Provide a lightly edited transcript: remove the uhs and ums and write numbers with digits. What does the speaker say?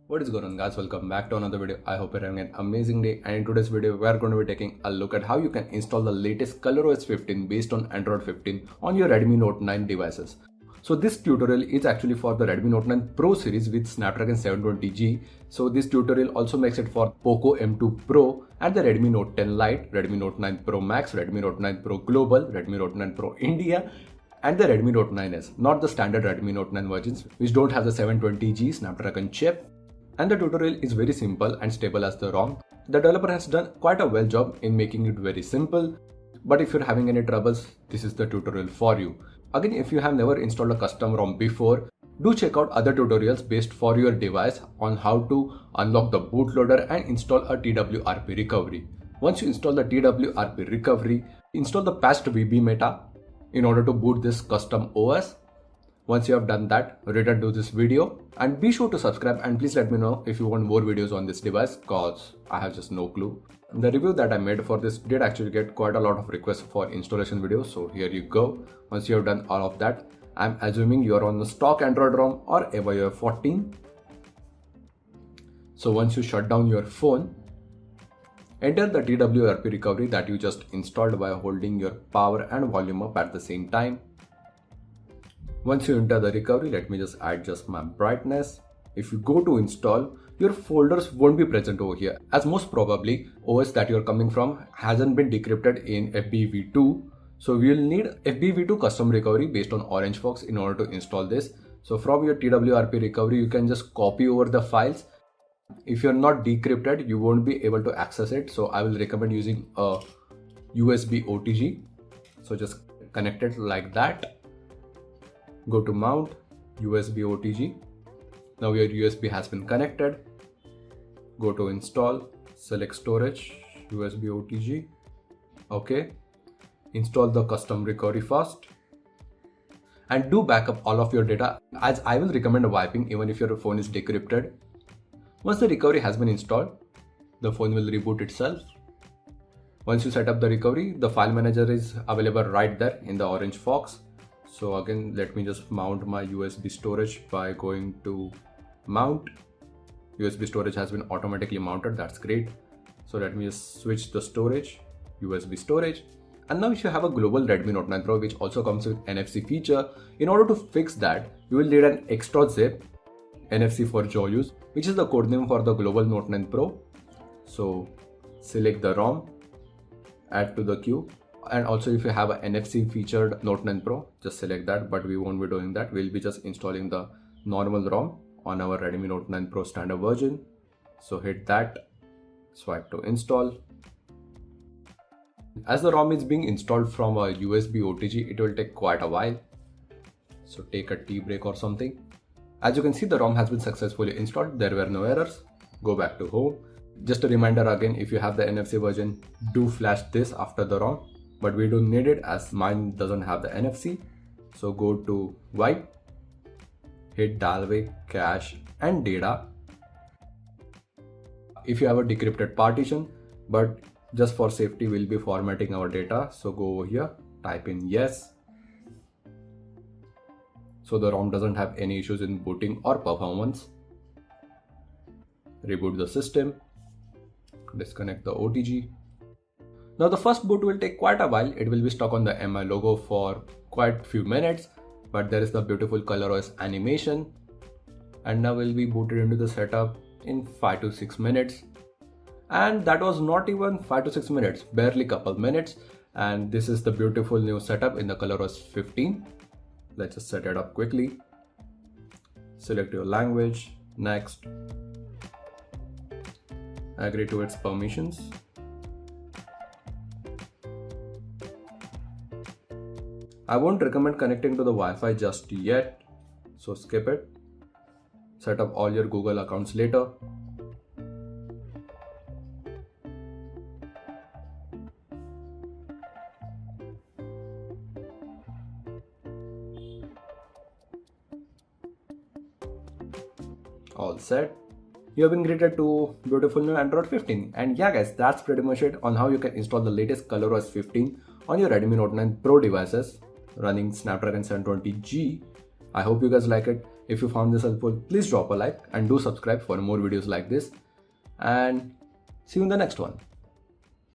What is going on, guys? Welcome back to another video. I hope you're having an amazing day, and in today's video we are going to be taking a look at how you can install the latest ColorOS 15 based on Android 15 on your Redmi Note 9 devices. So this tutorial is actually for the Redmi Note 9 Pro series with Snapdragon 720G. So this tutorial also makes it for POCO M2 Pro and the Redmi Note 10 Lite, Redmi Note 9 Pro Max, Redmi Note 9 Pro Global, Redmi Note 9 Pro India, and the Redmi Note 9S, not the standard Redmi Note 9 versions which don't have the 720G Snapdragon chip. And the tutorial is very simple and stable as the ROM. The developer has done quite a well job in making it very simple. But if you're having any troubles, this is the tutorial for you. Again, if you have never installed a custom ROM before, do check out other tutorials based for your device on how to unlock the bootloader and install a TWRP recovery. Once you install the TWRP recovery, install the patched VB meta in order to boot this custom OS. Once you have done that, return to this video and be sure to subscribe, and please let me know if you want more videos on this device cause I have just no clue. The review that I made for this did actually get quite a lot of requests for installation videos, so here you go. Once you have done all of that, I'm assuming you are on the stock Android ROM or iOS 14. So once you shut down your phone, enter the TWRP recovery that you just installed by holding your power and volume up at the same time. Once you enter the recovery, let me just adjust my brightness. If you go to install, your folders won't be present over here, as most probably OS that you're coming from hasn't been decrypted in FBV2. So we will need FBV2 custom recovery based on Orange Fox in order to install this. So from your TWRP recovery, you can just copy over the files. If you're not decrypted, you won't be able to access it. So I will recommend using a USB OTG. So just connect it like that. Go to mount, USB OTG. Now your USB has been connected. Go to install, select storage, USB OTG. Okay. Install the custom recovery first. And do backup all of your data, as I will recommend wiping even if your phone is decrypted. Once the recovery has been installed, the phone will reboot itself. Once you set up the recovery, the file manager is available right there in the Orange Fox. So again, let me just mount my USB storage by going to mount. USB storage has been automatically mounted, that's great. So let me just switch the storage, USB storage. And now if you have a global Redmi Note 9 Pro which also comes with NFC feature, in order to fix that, you will need an extra zip, NFC for jaw use, which is the codename for the global Note 9 Pro. So select the ROM, add to the queue. And also if you have an NFC featured Note 9 Pro, just select that, but we won't be doing that. We'll be just installing the normal ROM on our Redmi Note 9 Pro standard version. So hit that, swipe to install. As the ROM is being installed from a USB OTG, it will take quite a while. So take a tea break or something. As you can see, the ROM has been successfully installed. There were no errors. Go back to home. Just a reminder again, if you have the NFC version, do flash this after the ROM. But we don't need it as mine doesn't have the NFC. So go to wipe, hit dial away, cache and data. If you have a decrypted partition, but just for safety we'll be formatting our data. So go over here, type in yes. So the ROM doesn't have any issues in booting or performance. Reboot the system, disconnect the OTG. Now the first boot will take quite a while. It will be stuck on the MI logo for quite few minutes, but there is the beautiful ColorOS animation. And now we'll be booted into the setup in 5 to 6 minutes. And that was not even 5 to 6 minutes, barely couple minutes. And this is the beautiful new setup in the ColorOS 15. Let's just set it up quickly. Select your language, next. Agree to its permissions. I won't recommend connecting to the Wi-Fi just yet, so skip it. Set up all your Google accounts later. All set. You have been greeted to beautiful new Android 15. And yeah guys, that's pretty much it on how you can install the latest ColorOS 15 on your Redmi Note 9 Pro devices running Snapdragon 720G. I hope you guys like it. If you found this helpful, please drop a like and do subscribe for more videos like this, and see you in the next one.